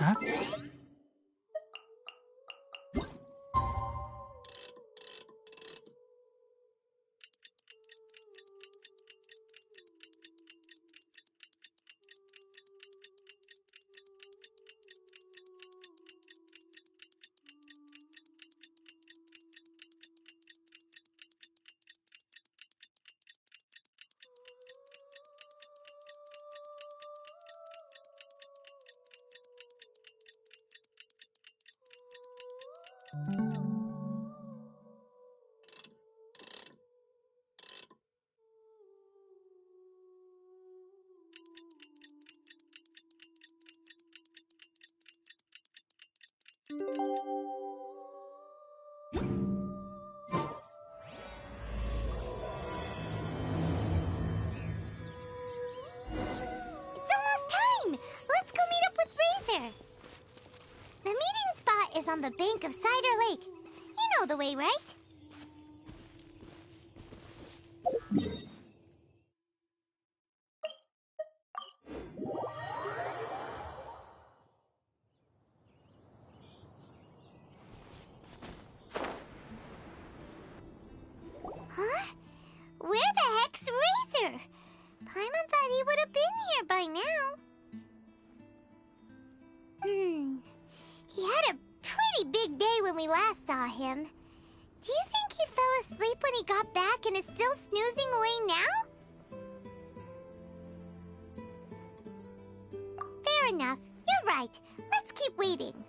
Huh? On the bank of Cider Lake. You know the way, right? Huh? Where the heck's Razor? Paimon thought he would have been here by now. He had a pretty big day when we last saw him. Do you think he fell asleep when he got back and is still snoozing away now? Fair enough. You're right. Let's keep waiting.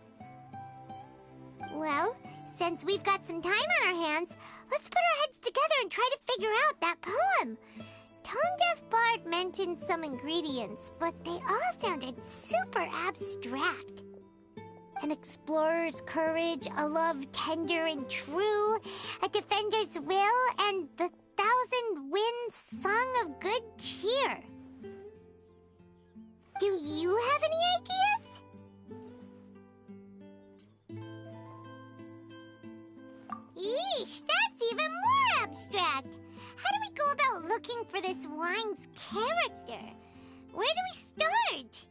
Well, since we've got some time on our hands, let's put our heads together and try to figure out that poem. Tone-deaf Bard mentioned some ingredients, but they all sounded super abstract. An explorer's courage, a love tender and true, a defender's will, and the 1,000 winds song of good cheer. Do you have any ideas? Eesh, that's even more abstract. How do we go about looking for this wine's character? Where do we start?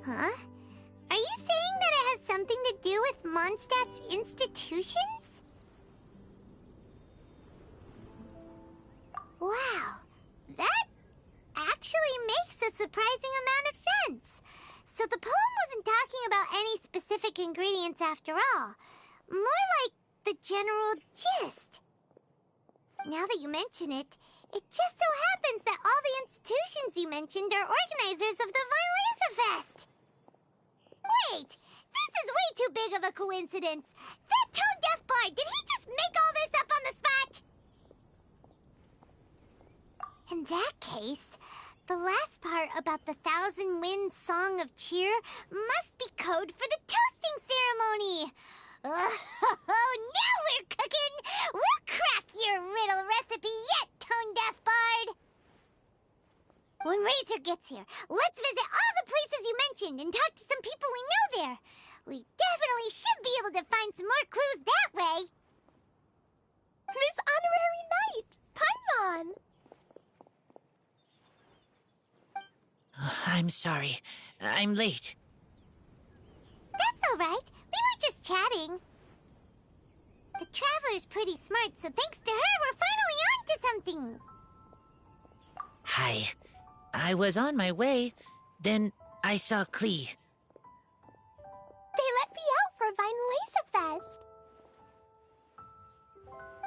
Huh? Are you saying that it has something to do with Mondstadt's institutions? Wow, that actually makes a surprising amount of sense. So the poem wasn't talking about any specific ingredients after all. More like the general gist. Now that you mention it, it just so happens that all the institutions you mentioned are organizers of the Vine Laser Fest. Wait! This is way too big of a coincidence! That tone-deaf bard, did he just make all this up on the spot? In that case, the last part about the 1,000 winds song of cheer must be code for the toasting ceremony! Oh, now we're cooking! We'll crack your riddle recipe yet, tone-deaf bard! When Razor gets here, let's visit all the places you mentioned and talk to some people we know there. We definitely should be able to find some more clues that way. Miss Honorary Knight, Paimon! I'm sorry. I'm late. That's all right. We were just chatting. The Traveler's pretty smart, so thanks to her, we're finally on to something. Hi. I was on my way, then I saw Klee. They let me out for Vine Laser Fest.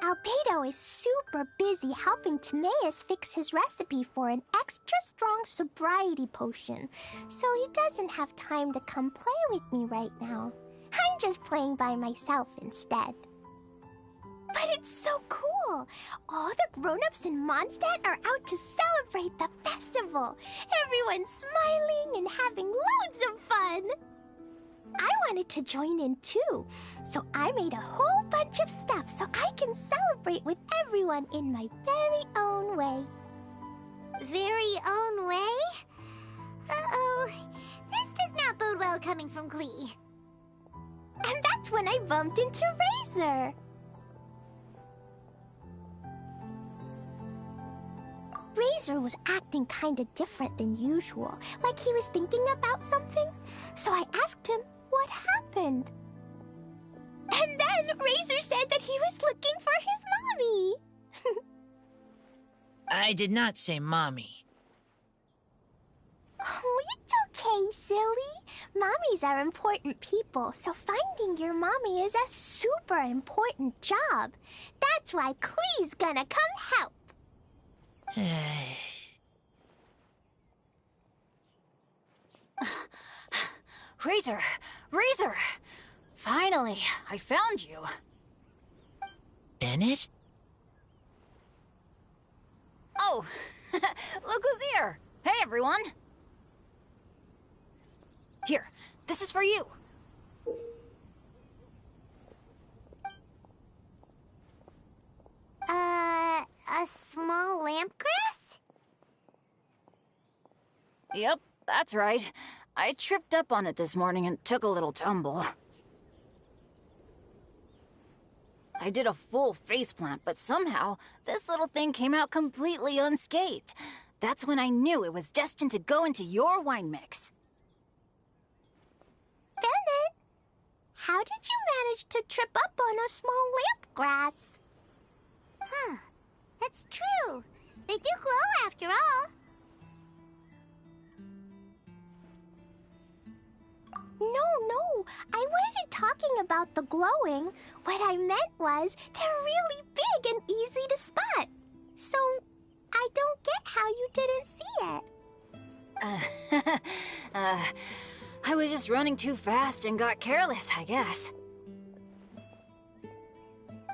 Albedo is super busy helping Timaeus fix his recipe for an extra strong sobriety potion, so he doesn't have time to come play with me right now. I'm just playing by myself instead. But it's so cool! All the grown-ups in Mondstadt are out to celebrate the festival. Everyone's smiling and having loads of fun. I wanted to join in too, so I made a whole bunch of stuff so I can celebrate with everyone in my very own way. Very own way? Uh-oh. This does not bode well coming from Klee. And that's when I bumped into Razor. Razor was acting kinda different than usual, like he was thinking about something. So I asked him what happened. And then Razor said that he was looking for his mommy. I did not say mommy. Oh, it's okay, silly. Mommies are important people, so finding your mommy is a super important job. That's why Klee's gonna come help. Razor! Razor! Finally, I found you. Bennett? Oh, look who's here. Hey, everyone. Here, this is for you. A small lampgrass? Yep, that's right. I tripped up on it this morning and took a little tumble. I did a full faceplant, but somehow this little thing came out completely unscathed. That's when I knew it was destined to go into your wine mix. Bennett, how did you manage to trip up on a small lampgrass? Huh. That's true. They do glow after all. No, I wasn't talking about the glowing. What I meant was they're really big and easy to spot. So, I don't get how you didn't see it. I was just running too fast and got careless, I guess.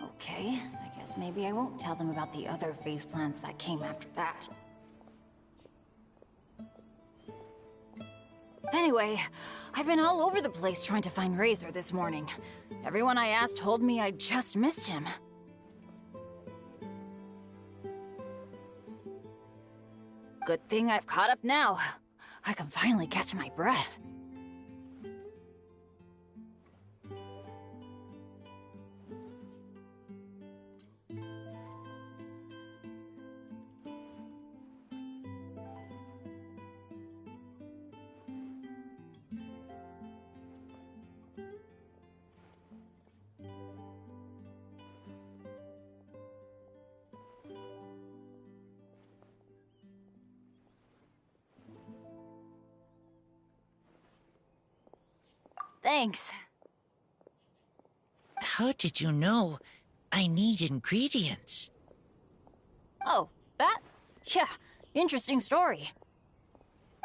Okay, I guess maybe I won't tell them about the other faceplants that came after that. Anyway, I've been all over the place trying to find Razor this morning. Everyone I asked told me I just missed him. Good thing I've caught up now. I can finally catch my breath. Thanks. How did you know I need ingredients? Oh, that? Yeah, interesting story.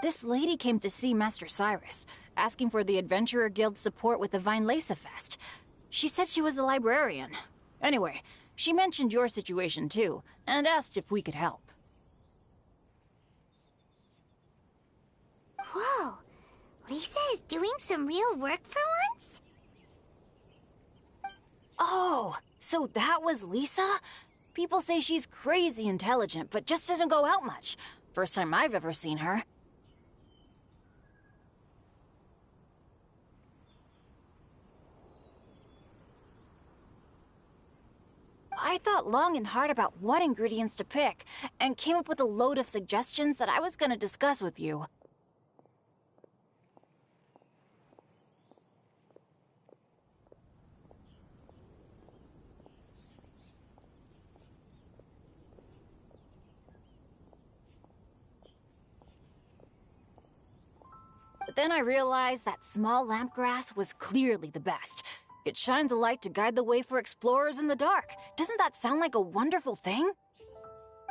This lady came to see Master Cyrus, asking for the Adventurer Guild's support with the Vinelesa Fest. She said she was a librarian. Anyway, she mentioned your situation too, and asked if we could help. Whoa. Lisa is doing some real work for once? Oh, so that was Lisa? People say she's crazy intelligent, but just doesn't go out much. First time I've ever seen her. I thought long and hard about what ingredients to pick, and came up with a load of suggestions that I was gonna discuss with you. But then I realized that small lampgrass was clearly the best. It shines a light to guide the way for explorers in the dark. Doesn't that sound like a wonderful thing?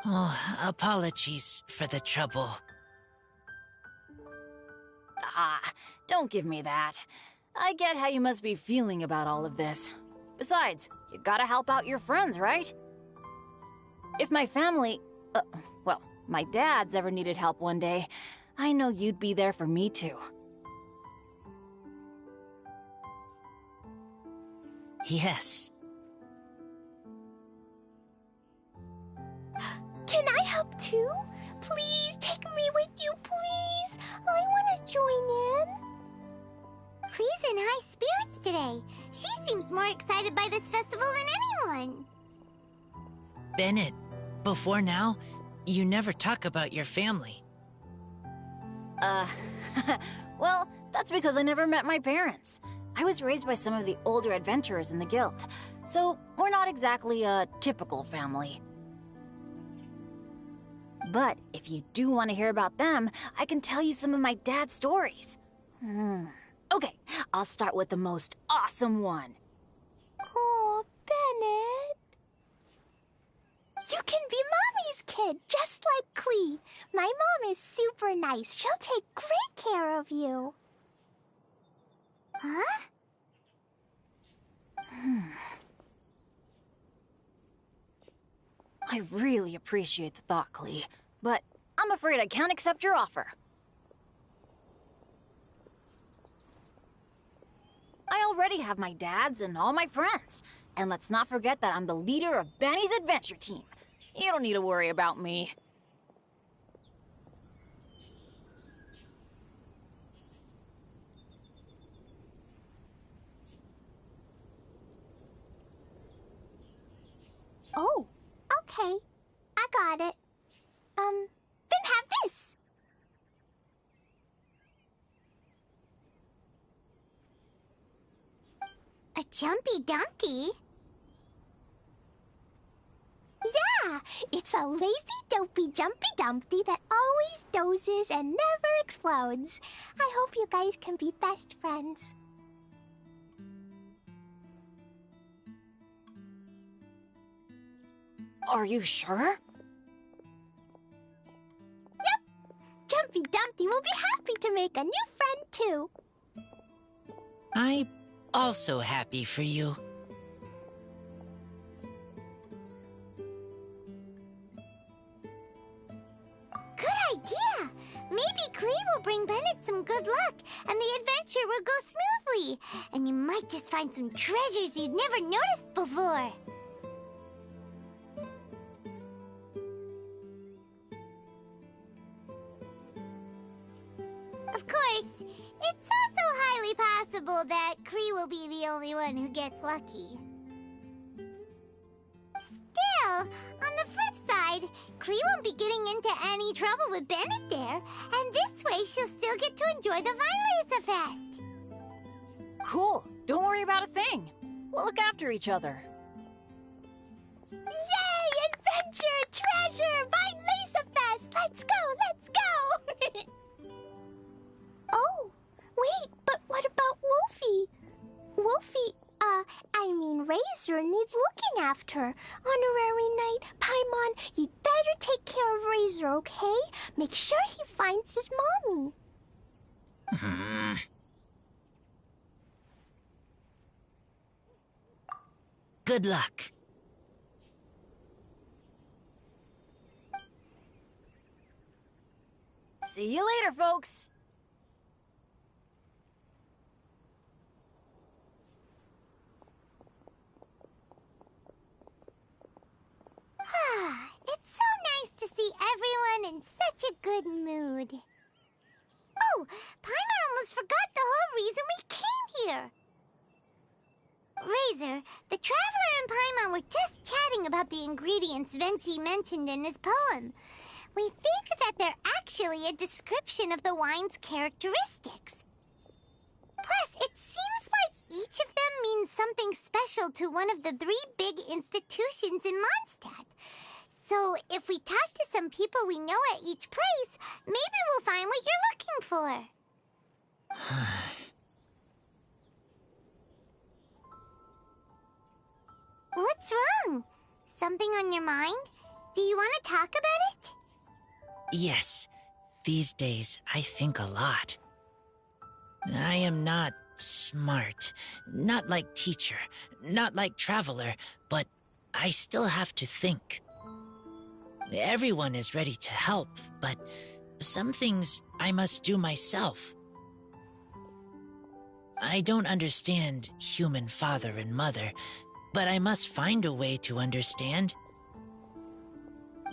Oh, apologies for the trouble. Ah, don't give me that. I get how you must be feeling about all of this. Besides, you gotta help out your friends, right? If my family... well, my dad's ever needed help one day, I know you'd be there for me too. Yes. Can I help too? Please take me with you, please. I want to join in. Klee's in high spirits today. She seems more excited by this festival than anyone. Bennett, before now, you never talk about your family. Uh, well, that's because I never met my parents. I was raised by some of the older adventurers in the guild, so we're not exactly a typical family. But if you do want to hear about them, I can tell you some of my dad's stories. Okay, I'll start with the most awesome one. Oh, Bennett. You can be Mommy's kid, just like Clee. My mom is super nice. She'll take great care of you. Huh? I really appreciate the thought, Clee, but I'm afraid I can't accept your offer. I already have my dad's and all my friends. And let's not forget that I'm the leader of Benny's adventure team. You don't need to worry about me. Oh, okay. I got it. Then have this. A Jumpy Dumpty? Yeah, it's a lazy, dopey, jumpy dumpty that always dozes and never explodes. I hope you guys can be best friends. Are you sure? Jumpy Dumpty will be happy to make a new friend, too. I'm also happy for you. Good idea! Maybe Clee will bring Bennett some good luck, and the adventure will go smoothly. And you might just find some treasures you'd never noticed before. Of course, it's also highly possible that Clee will be the only one who gets lucky. Still, on the flip side, Clee won't be getting into any trouble with Bennett there, and this way she'll still get to enjoy the Vine Fest. Cool. Don't worry about a thing. We'll look after each other. Yay! Adventure! Treasure! Vine Fest! Let's go! Let's go! Oh, wait, but what about Wolfie? Wolfie, Razor needs looking after. Honorary Knight, Paimon, you'd better take care of Razor, okay? Make sure he finds his mommy. Good luck. See you later, folks. It's so nice to see everyone in such a good mood. Oh, Paimon almost forgot the whole reason we came here. Razor, the Traveler and Paimon were just chatting about the ingredients Venti mentioned in his poem. We think that they're actually a description of the wine's characteristics. Plus, it seems like each of them means something special to one of the 3 big institutions in Mondstadt. So, if we talk to some people we know at each place, maybe we'll find what you're looking for. What's wrong? Something on your mind? Do you want to talk about it? Yes, these days I think a lot. I am not smart, not like teacher, not like traveler, but I still have to think. Everyone is ready to help, but some things I must do myself. I don't understand human father and mother, but I must find a way to understand.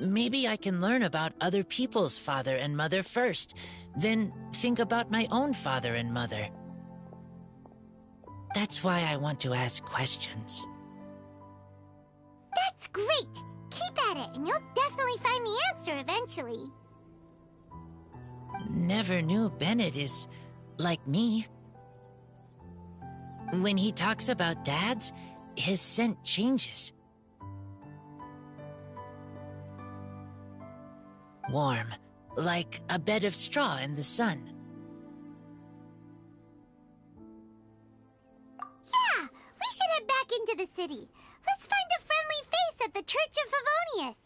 Maybe I can learn about other people's father and mother first, then think about my own father and mother. That's why I want to ask questions. That's great! Keep at it, and you'll definitely find the answer eventually. Never knew Bennett is like me. When he talks about dads, his scent changes. Warm, like a bed of straw in the sun. Yeah, we should head back into the city. Let's find a friendly face at the Church of Favonius.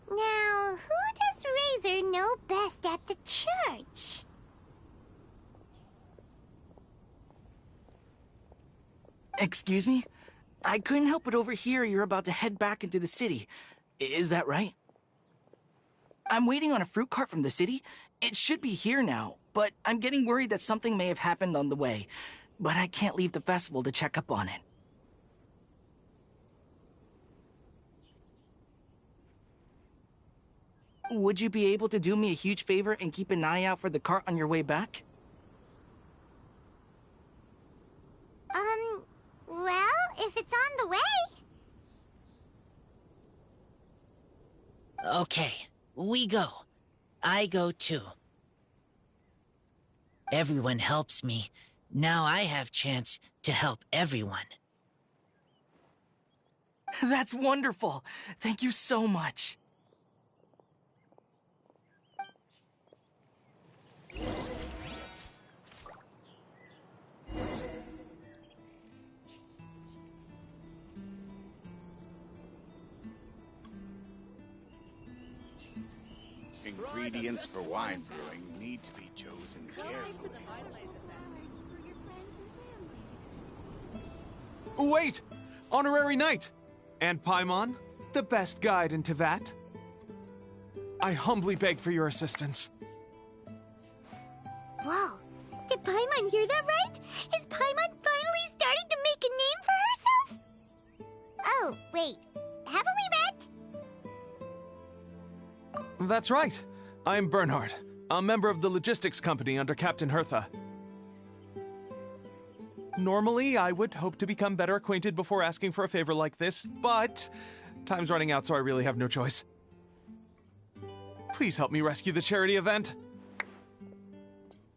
Now, who does Razor know best at the church? Excuse me? I couldn't help but overhear you're about to head back into the city. Is that right? I'm waiting on a fruit cart from the city. It should be here now, but I'm getting worried that something may have happened on the way. But I can't leave the festival to check up on it. Would you be able to do me a huge favor and keep an eye out for the cart on your way back? Well, if it's on the way. Okay, we go. I go too. Everyone helps me. Now I have chance to help everyone. That's wonderful. Thank you so much. Ingredients for wine brewing need to be chosen carefully. Wait! Honorary Knight! And Paimon, the best guide in Tevat. I humbly beg for your assistance. Whoa, did Paimon hear that right? Is Paimon finally starting to make a name for herself? Oh, wait, haven't we met? That's right. I'm Bernhard, a member of the logistics company under Captain Hertha. Normally, I would hope to become better acquainted before asking for a favor like this, but time's running out, so I really have no choice. Please help me rescue the charity event.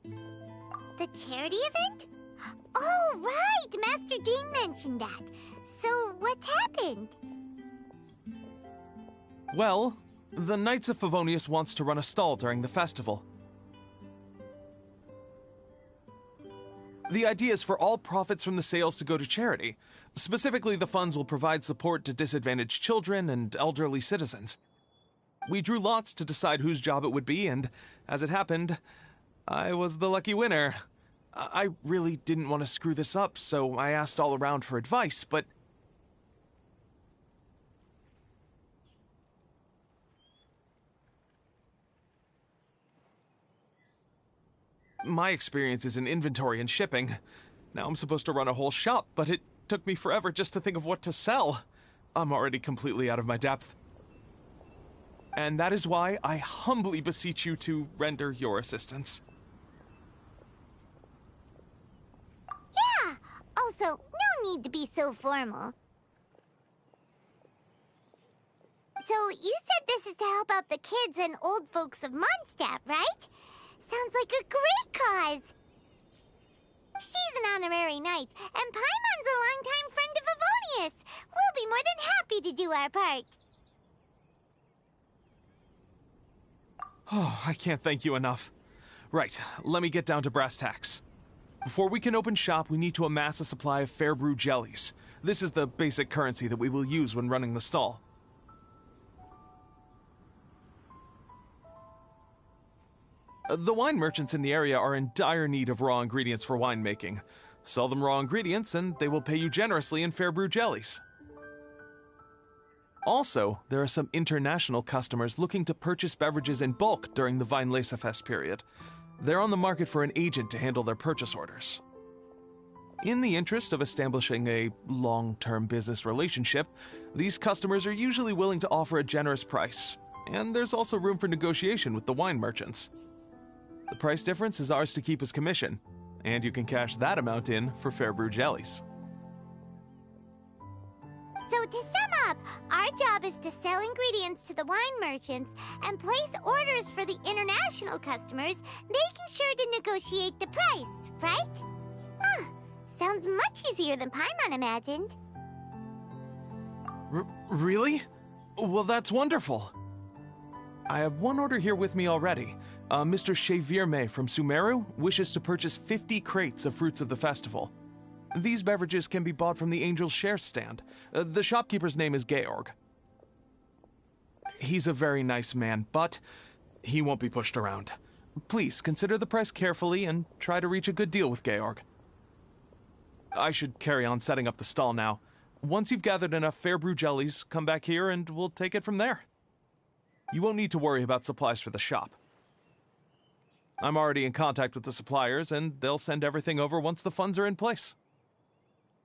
The charity event? Oh, right! Master Jean mentioned that. So, what's happened? Well, the Knights of Favonius wants to run a stall during the festival. The idea is for all profits from the sales to go to charity. Specifically, the funds will provide support to disadvantaged children and elderly citizens. We drew lots to decide whose job it would be, and as it happened, I was the lucky winner. I really didn't want to screw this up, so I asked all around for advice, but my experience is in inventory and shipping. Now I'm supposed to run a whole shop, but it took me forever just to think of what to sell. I'm already completely out of my depth. And that is why I humbly beseech you to render your assistance. Yeah! Also, no need to be so formal. So, you said this is to help out the kids and old folks of Mondstadt, right? Sounds like a great cause! She's an honorary knight, and Paimon's a longtime friend of Favonius. We'll be more than happy to do our part. Oh, I can't thank you enough. Right, let me get down to brass tacks. Before we can open shop, we need to amass a supply of fair brew jellies. This is the basic currency that we will use when running the stall. The wine merchants in the area are in dire need of raw ingredients for winemaking. Sell them raw ingredients and they will pay you generously in fair brew jellies. Also, there are some international customers looking to purchase beverages in bulk during the Weinlesefest period. They're on the market for an agent to handle their purchase orders. In the interest of establishing a long-term business relationship, these customers are usually willing to offer a generous price, and there's also room for negotiation with the wine merchants. The price difference is ours to keep as commission, and you can cash that amount in for fair brew jellies. So our job is to sell ingredients to the wine merchants and place orders for the international customers, making sure to negotiate the price, right? Huh. Sounds much easier than Paimon imagined. Really? Well, that's wonderful. I have one order here with me already. Mr. Chevirme from Sumeru wishes to purchase 50 crates of fruits of the festival. These beverages can be bought from the Angel's Share stand. The shopkeeper's name is Georg. He's a very nice man, but he won't be pushed around. Please consider the price carefully and try to reach a good deal with Georg. I should carry on setting up the stall now. Once you've gathered enough fair brew jellies, come back here and we'll take it from there. You won't need to worry about supplies for the shop. I'm already in contact with the suppliers, and they'll send everything over once the funds are in place.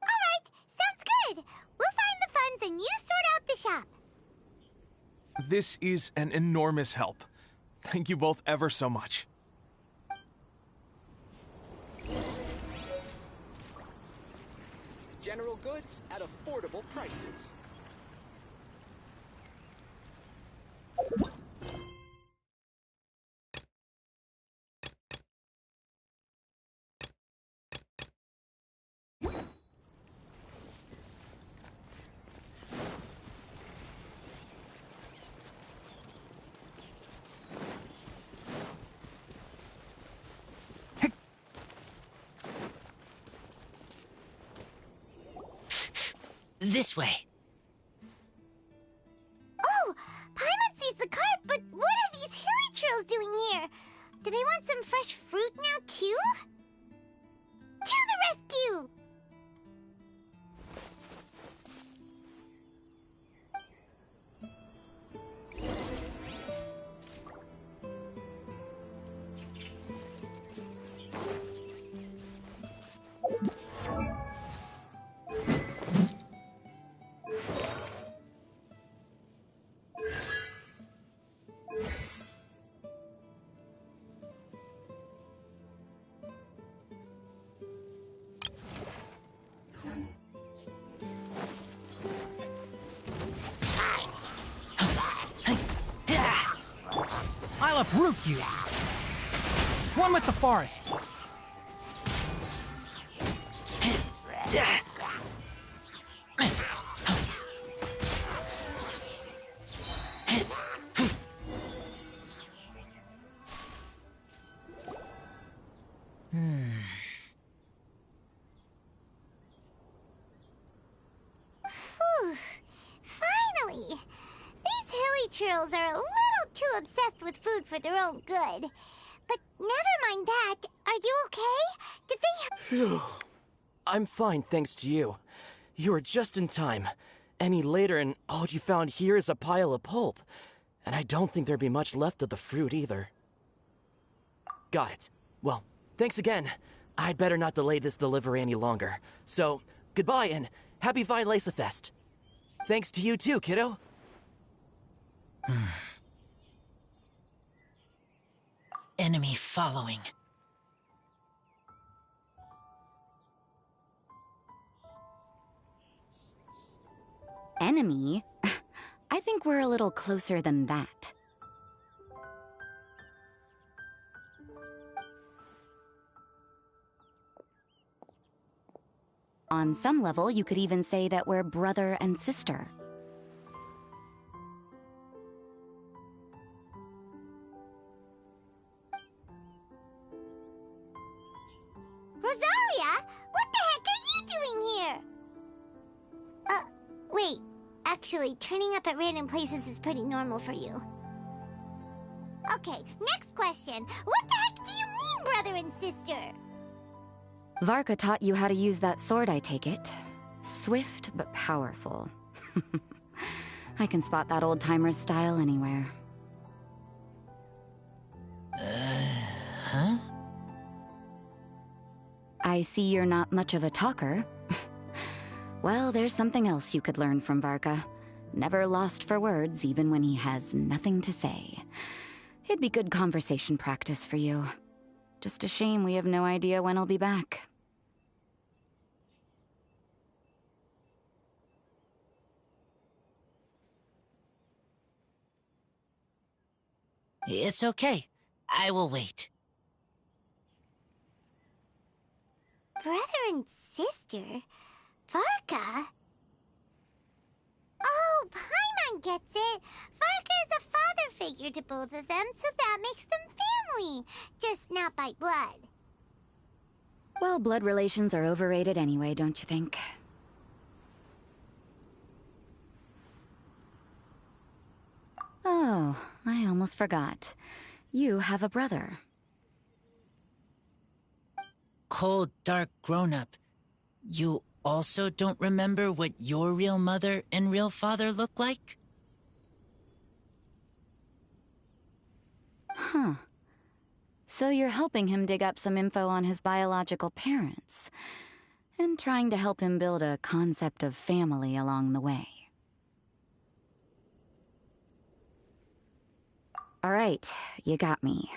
All right, sounds good. We'll find the funds and you sort out the shop. This is an enormous help. Thank you both ever so much. General goods at affordable prices. This way. Oh, Paimon sees the cart, but what are these hilly trills doing here? Do they want some fresh fruit now, too? To the rescue! I'll uproot you! One with the forest! Whew. Finally! These hilly trills are a little too obsessed with food for their own good. But never mind that. Are you okay? Did they... Phew. I'm fine, thanks to you. You were just in time. Any later and all you found here is a pile of pulp. And I don't think there'd be much left of the fruit either. Got it. Well, thanks again. I'd better not delay this delivery any longer. So, goodbye and happy Vine Fest. Thanks to you too, kiddo. Enemy following. Enemy? I think we're a little closer than that. On some level, you could even say that we're brother and sister. Rosaria? What the heck are you doing here? Wait. Actually, turning up at random places is pretty normal for you. Okay, next question. What the heck do you mean, brother and sister? Varka taught you how to use that sword, I take it. Swift but powerful. I can spot that old-timer's style anywhere. Huh? I see you're not much of a talker. Well, there's something else you could learn from Varka. Never lost for words, even when he has nothing to say. It'd be good conversation practice for you. Just a shame we have no idea when he'll be back. It's okay. I will wait. Brother and sister? Varka? Oh, Paimon gets it. Varka is a father figure to both of them, so that makes them family. Just not by blood. Well, blood relations are overrated anyway, don't you think? Oh, I almost forgot. You have a brother. Cold, dark grown-up. You also don't remember what your real mother and real father look like? Huh. So you're helping him dig up some info on his biological parents, and trying to help him build a concept of family along the way. All right, you got me.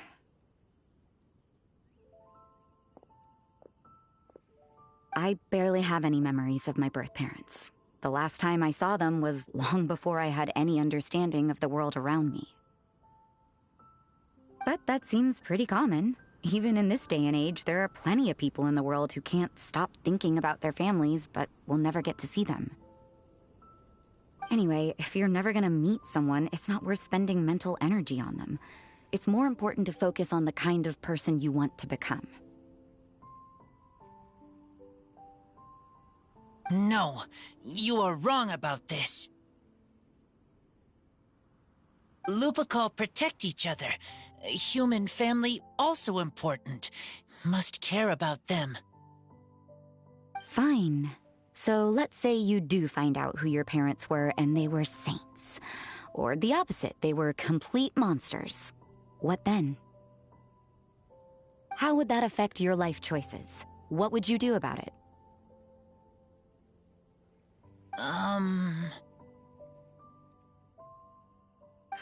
I barely have any memories of my birth parents. The last time I saw them was long before I had any understanding of the world around me. But that seems pretty common. Even in this day and age, there are plenty of people in the world who can't stop thinking about their families, but will never get to see them. Anyway, if you're never gonna meet someone, it's not worth spending mental energy on them. It's more important to focus on the kind of person you want to become. No, you are wrong about this. Lupical protect each other. Human family also important. Must care about them. Fine. So let's say you do find out who your parents were and they were saints. Or the opposite, they were complete monsters. What then? How would that affect your life choices? What would you do about it?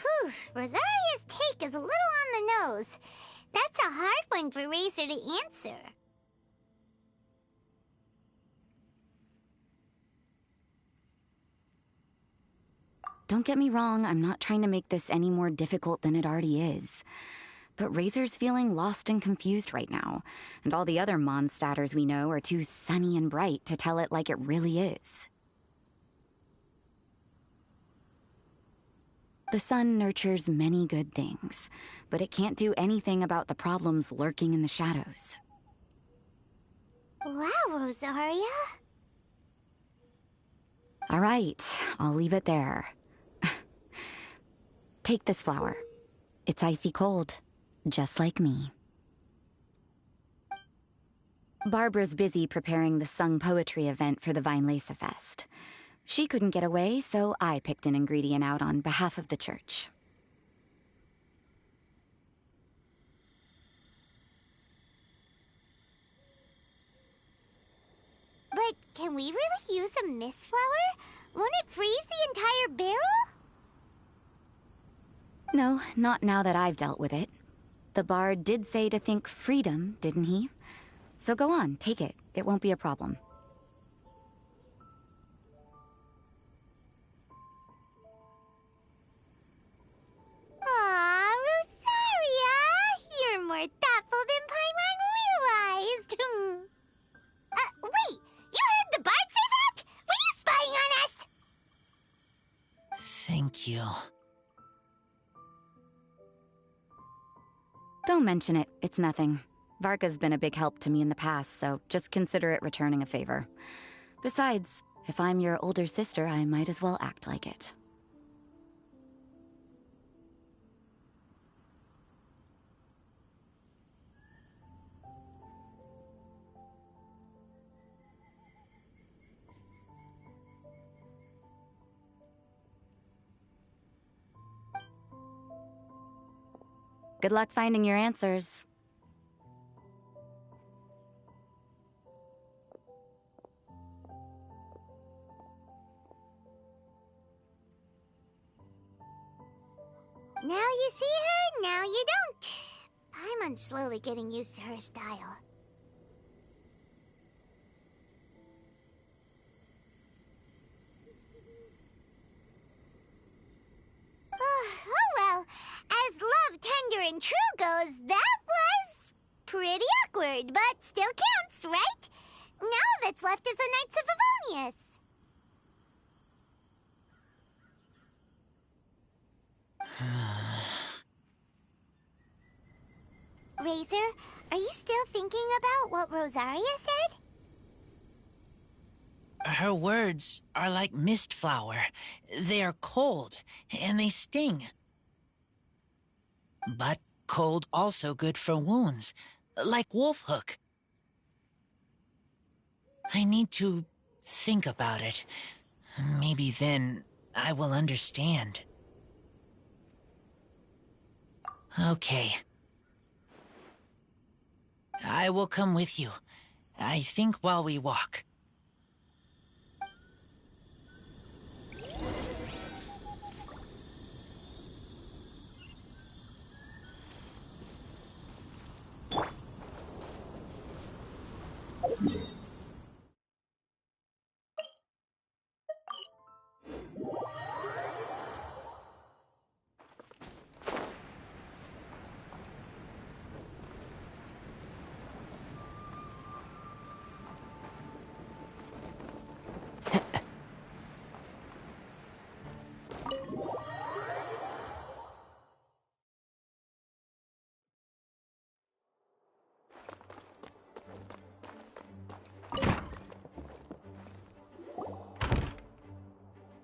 Whew, Rosaria's take is a little on the nose. That's a hard one for Razor to answer. Don't get me wrong, I'm not trying to make this any more difficult than it already is. But Razor's feeling lost and confused right now, and all the other Mondstadters we know are too sunny and bright to tell it like it really is. The sun nurtures many good things, but it can't do anything about the problems lurking in the shadows. Wow, Rosaria. All right, I'll leave it there. Take this flower. It's icy cold, just like me. Barbara's busy preparing the sung poetry event for the Vineläse Fest. She couldn't get away, so I picked an ingredient out on behalf of the church. But can we really use a mist flower? Won't it freeze the entire barrel? No, not now that I've dealt with it. The bard did say to think freedom, didn't he? So go on, take it. It won't be a problem. Aw, Rosaria! You're more thoughtful than Paimon realized. Wait! You heard the bard say that? Were you spying on us? Thank you. Don't mention it. It's nothing. Varka's been a big help to me in the past, so just consider it returning a favor. Besides, if I'm your older sister, I might as well act like it. Good luck finding your answers. Now you see her, now you don't. Paimon's slowly getting used to her style. Oh well, as love tender us, right? Now that's left is the Knights of Avonius. Razor, are you still thinking about what Rosaria said? Her words are like mist flower. They are cold, and they sting. But cold also good for wounds, like wolf hook. I need to think about it. Maybe then I will understand. Okay. I will come with you. I think while we walk.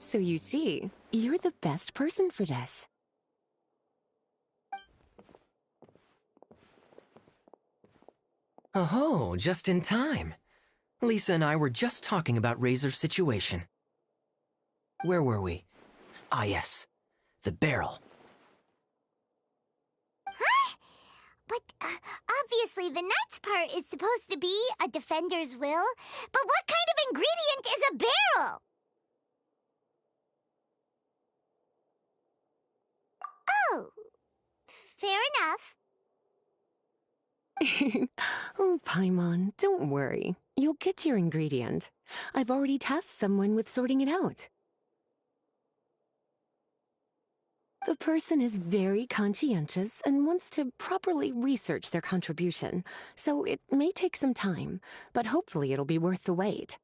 So you see, you're the best person for this. Oh, just in time. Lisa and I were just talking about Razor's situation. Where were we? Ah, yes. The barrel. Huh? But obviously the Knight's part is supposed to be a defender's will. But what kind of ingredient is a barrel? Oh, fair enough. Oh, Paimon, don't worry. You'll get your ingredient. I've already tasked someone with sorting it out. The person is very conscientious and wants to properly research their contribution, so it may take some time, but hopefully it'll be worth the wait.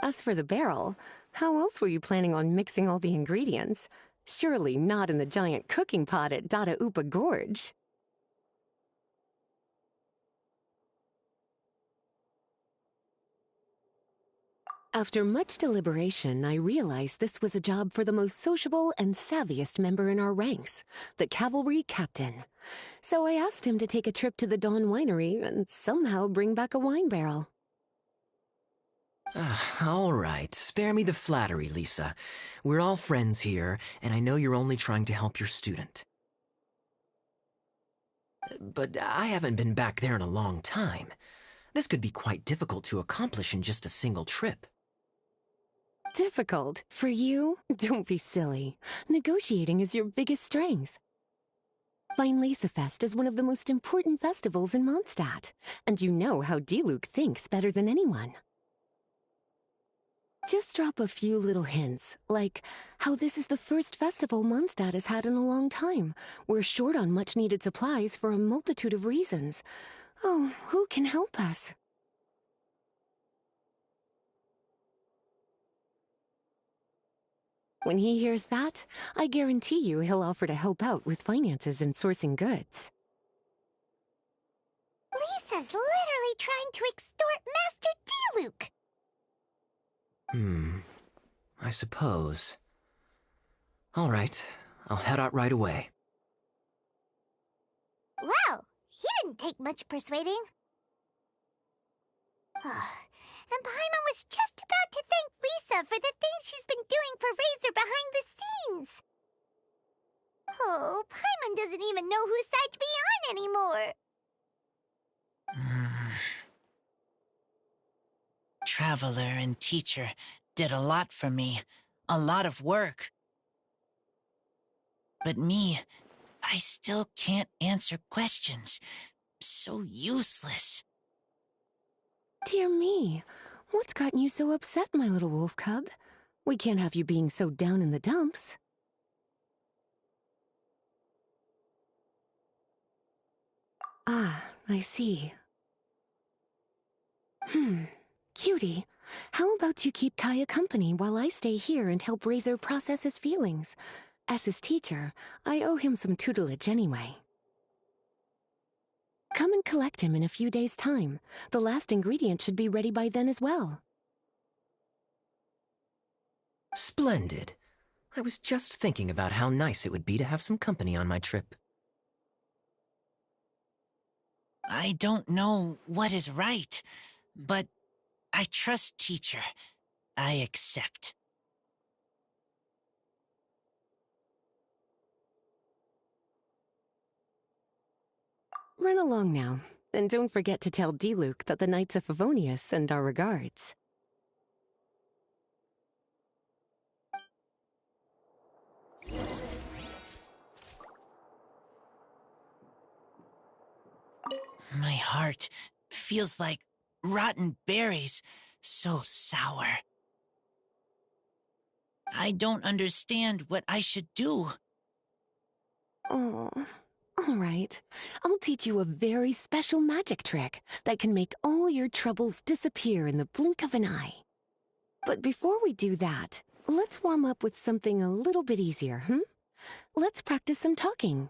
As for the barrel, how else were you planning on mixing all the ingredients? Surely not in the giant cooking pot at Dada Upa Gorge. After much deliberation, I realized this was a job for the most sociable and savviest member in our ranks, the cavalry captain. So I asked him to take a trip to the Dawn Winery and somehow bring back a wine barrel. All right, spare me the flattery, Lisa. We're all friends here, and I know you're only trying to help your student. But I haven't been back there in a long time. This could be quite difficult to accomplish in just a single trip. Difficult? For you? Don't be silly. Negotiating is your biggest strength. Fest is one of the most important festivals in Mondstadt, and you know how Diluc thinks better than anyone. Just drop a few little hints, like how this is the first festival Mondstadt has had in a long time. We're short on much-needed supplies for a multitude of reasons. Oh, who can help us? When he hears that, I guarantee you he'll offer to help out with finances and sourcing goods. Lisa's literally trying to extort Master Diluc. I suppose. All right, I'll head out right away. Wow, he didn't take much persuading. And Paimon was just about to thank Lisa for the things she's been doing for Razor behind the scenes. Oh, Paimon doesn't even know whose side to be on anymore. Traveler and teacher did a lot for me. A lot of work. But me, I still can't answer questions. So useless. Dear me, what's gotten you so upset, my little wolf cub? We can't have you being so down in the dumps. Ah, I see. Cutie, how about you keep Kaya company while I stay here and help Razor process his feelings? As his teacher, I owe him some tutelage anyway. Come and collect him in a few days' time. The last ingredient should be ready by then as well. Splendid. I was just thinking about how nice it would be to have some company on my trip. I don't know what is right, but I trust teacher. I accept. Run along now, and don't forget to tell D-Luke that the Knights of Favonius send our regards. My heart feels like rotten berries, so sour. I don't understand what I should do. Oh, all right. I'll teach you a very special magic trick that can make all your troubles disappear in the blink of an eye. But before we do that, let's warm up with something a little bit easier, Let's practice some talking.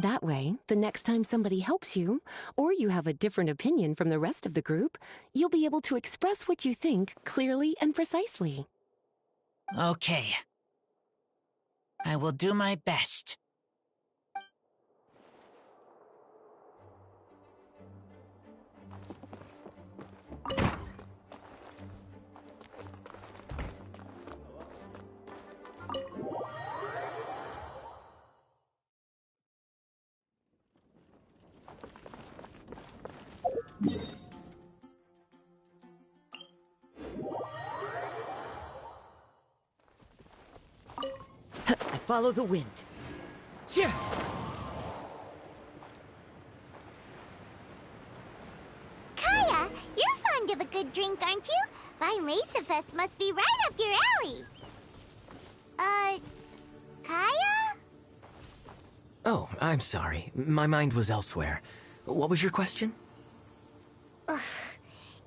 That way, the next time somebody helps you, or you have a different opinion from the rest of the group, you'll be able to express what you think clearly and precisely. Okay. I will do my best. I follow the wind. Kaya, you're fond of a good drink, aren't you? Vine Lacerfest must be right up your alley. Kaya? Oh, I'm sorry. My mind was elsewhere. What was your question? Ugh,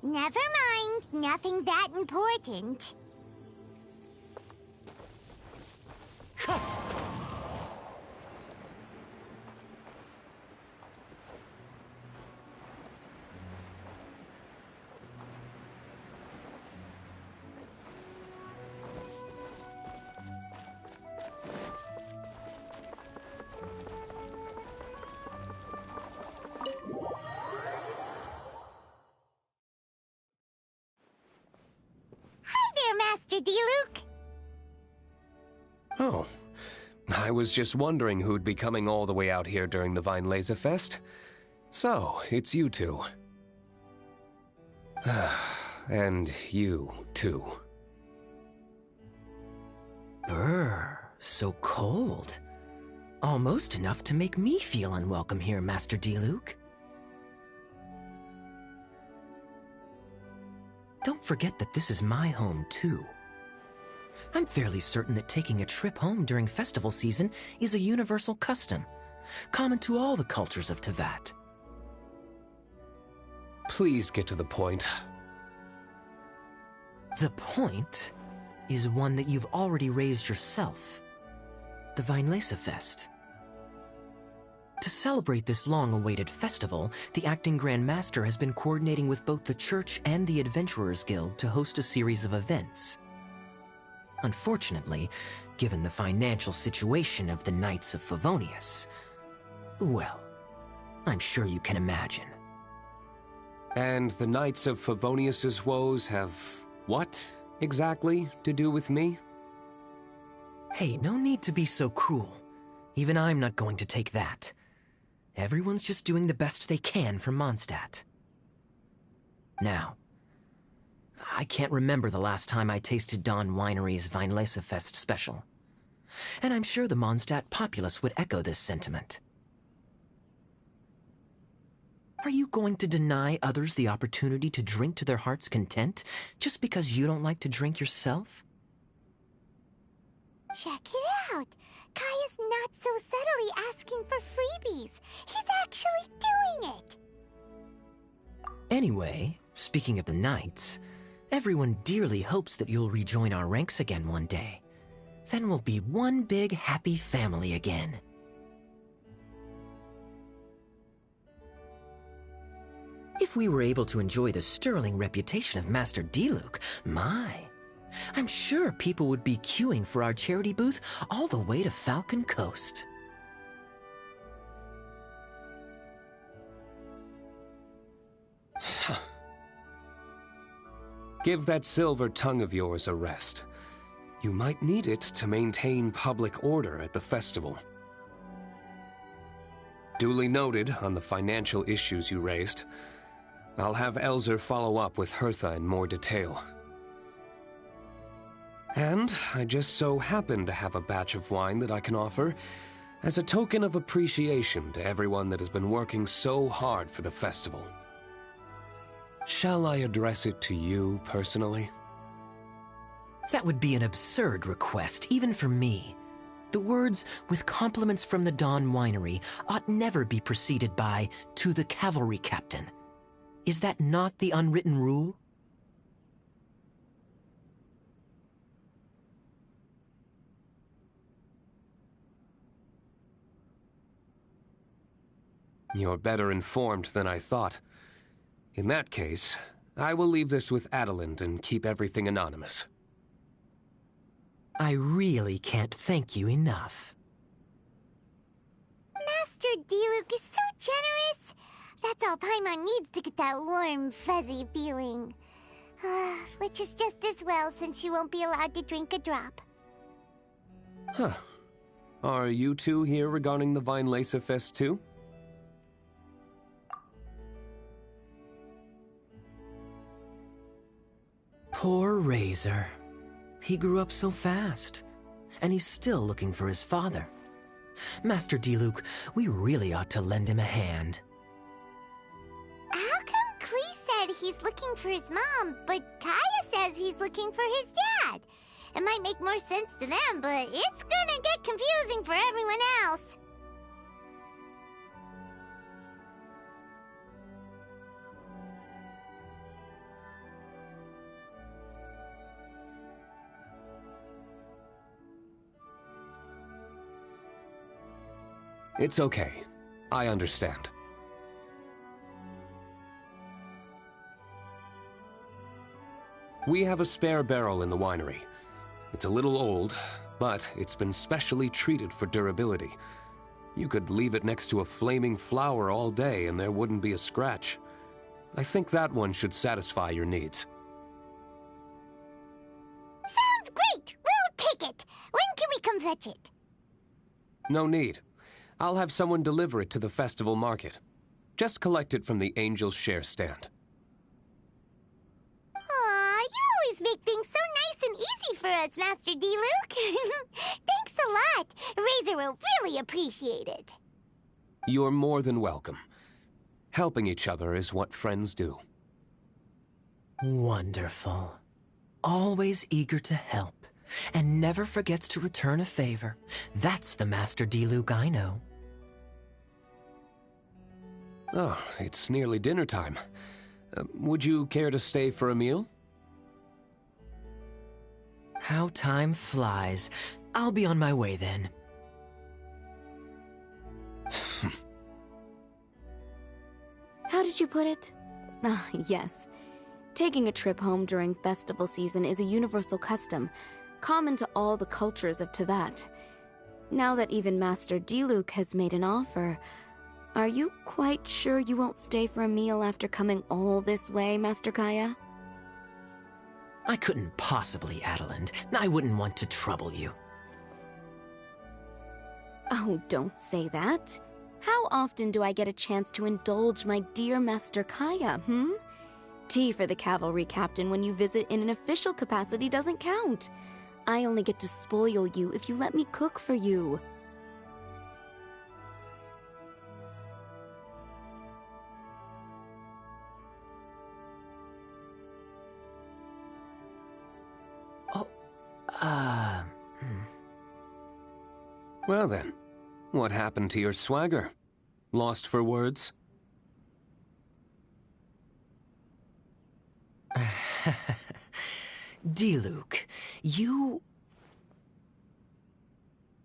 never mind. Nothing that important. Hi there, Master D-Luke. Oh, I was just wondering who'd be coming all the way out here during the Vine Laserfest. So, it's you two. And you, too. Brr, so cold. Almost enough to make me feel unwelcome here, Master D-Luke. Don't forget that this is my home, too. I'm fairly certain that taking a trip home during festival season is a universal custom, common to all the cultures of Teyvat. Please get to the point. The point is one that you've already raised yourself. The Vine Lacerfest. To celebrate this long-awaited festival, the Acting Grand Master has been coordinating with both the Church and the Adventurers Guild to host a series of events. Unfortunately, given the financial situation of the Knights of Favonius, well, I'm sure you can imagine. And the Knights of Favonius's woes have what, exactly, to do with me? Hey, no need to be so cruel. Even I'm not going to take that. Everyone's just doing the best they can for Mondstadt. Now, I can't remember the last time I tasted Dawn Winery's Vine Lacerfest special. And I'm sure the Mondstadt populace would echo this sentiment. Are you going to deny others the opportunity to drink to their heart's content just because you don't like to drink yourself? Check it out. Kaya's not so subtly asking for freebies. He's actually doing it. Anyway, speaking of the Knights, everyone dearly hopes that you'll rejoin our ranks again one day. Then we'll be one big happy family again. If we were able to enjoy the sterling reputation of Master Diluc, I'm sure people would be queuing for our charity booth all the way to Falcon Coast. Give that silver tongue of yours a rest. You might need it to maintain public order at the festival. Duly noted on the financial issues you raised. I'll have Elzer follow up with Hertha in more detail. And I just so happen to have a batch of wine that I can offer as a token of appreciation to everyone that has been working so hard for the festival. Shall I address it to you personally? That would be an absurd request, even for me. The words, "with compliments from the Dawn Winery," ought never be preceded by, "to the cavalry captain." Is that not the unwritten rule? You're better informed than I thought. In that case, I will leave this with Adelind and keep everything anonymous. I really can't thank you enough. Master Diluc is so generous. That's all Paimon needs to get that warm, fuzzy feeling. Which is just as well, since she won't be allowed to drink a drop. Huh. Are you two here regarding the Weinlese Fest too? Poor Razor. He grew up so fast, and he's still looking for his father. Master Diluc, we really ought to lend him a hand. How come Klee said he's looking for his mom, but Kaya says he's looking for his dad? It might make more sense to them, but it's gonna get confusing for everyone else. It's okay. I understand. We have a spare barrel in the winery. It's a little old, but it's been specially treated for durability. You could leave it next to a flaming flower all day and there wouldn't be a scratch. I think that one should satisfy your needs. Sounds great! We'll take it! When can we come fetch it? No need. I'll have someone deliver it to the festival market. Just collect it from the Angel's Share stand. Aw, you always make things so nice and easy for us, Master Diluc. Thanks a lot. Razor will really appreciate it. You're more than welcome. Helping each other is what friends do. Wonderful. Always eager to help, and never forgets to return a favor. That's the Master Diluc I know. Oh, it's nearly dinner time. Would you care to stay for a meal? How time flies. I'll be on my way then. How did you put it? Ah, yes. Taking a trip home during festival season is a universal custom, common to all the cultures of Teyvat. Now that even Master Diluc has made an offer, are you quite sure you won't stay for a meal after coming all this way, Master Kaya? I couldn't possibly, Adelind. I wouldn't want to trouble you. Oh, don't say that. How often do I get a chance to indulge my dear Master Kaya, Tea for the cavalry captain when you visit in an official capacity doesn't count. I only get to spoil you if you let me cook for you. Well then, what happened to your swagger? Lost for words? D-Luke, you...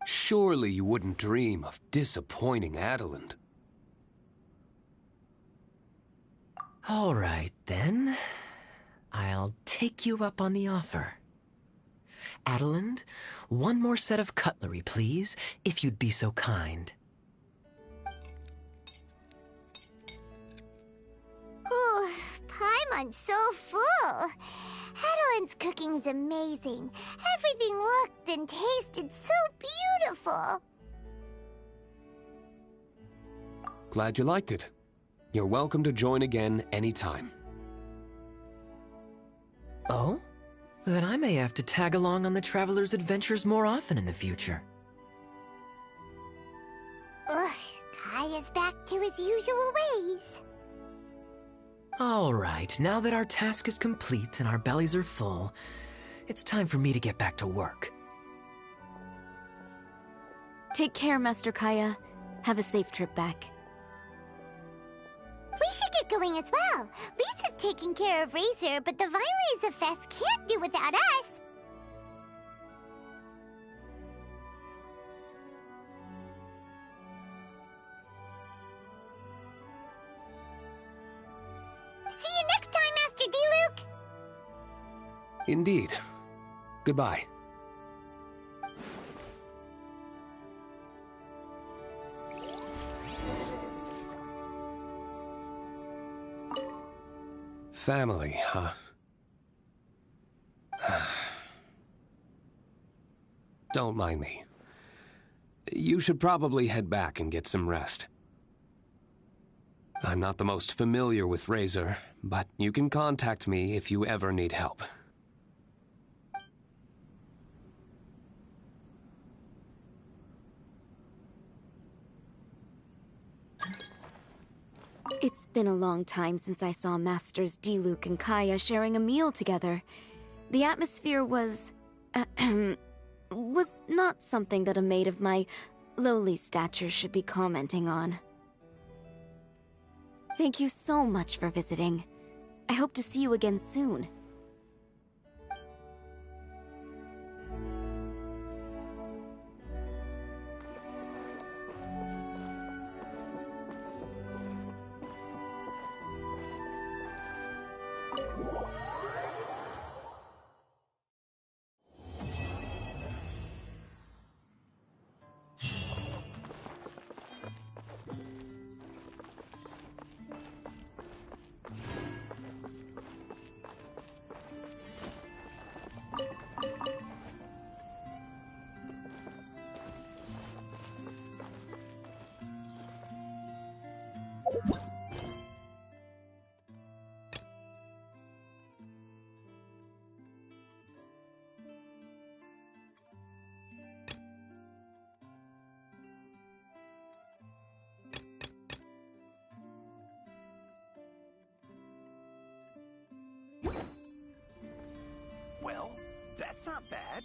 Surely you wouldn't dream of disappointing Adeland. All right, then. I'll take you up on the offer. Adeland, one more set of cutlery, please, if you'd be so kind. Ooh, Paimon's so full. Adelin's cooking's amazing. Everything looked and tasted so beautiful. Glad you liked it. You're welcome to join again anytime. Oh? Then I may have to tag along on the Traveler's adventures more often in the future. Ugh, Kaya's back to his usual ways. All right, now that our task is complete and our bellies are full, it's time for me to get back to work. Take care, Master Kaya. Have a safe trip back. We should get going as well. Lisa's taking care of Razor, but the Vine Fest can't do without us. See you next time, Master D-Luke! Indeed. Goodbye. Family, huh? Don't mind me. You should probably head back and get some rest. I'm not the most familiar with Razor, but you can contact me if you ever need help. It's been a long time since I saw Masters D-Luke and Kaya sharing a meal together. The atmosphere was not something that a maid of my lowly stature should be commenting on. Thank you so much for visiting. I hope to see you again soon. Well, that's not bad.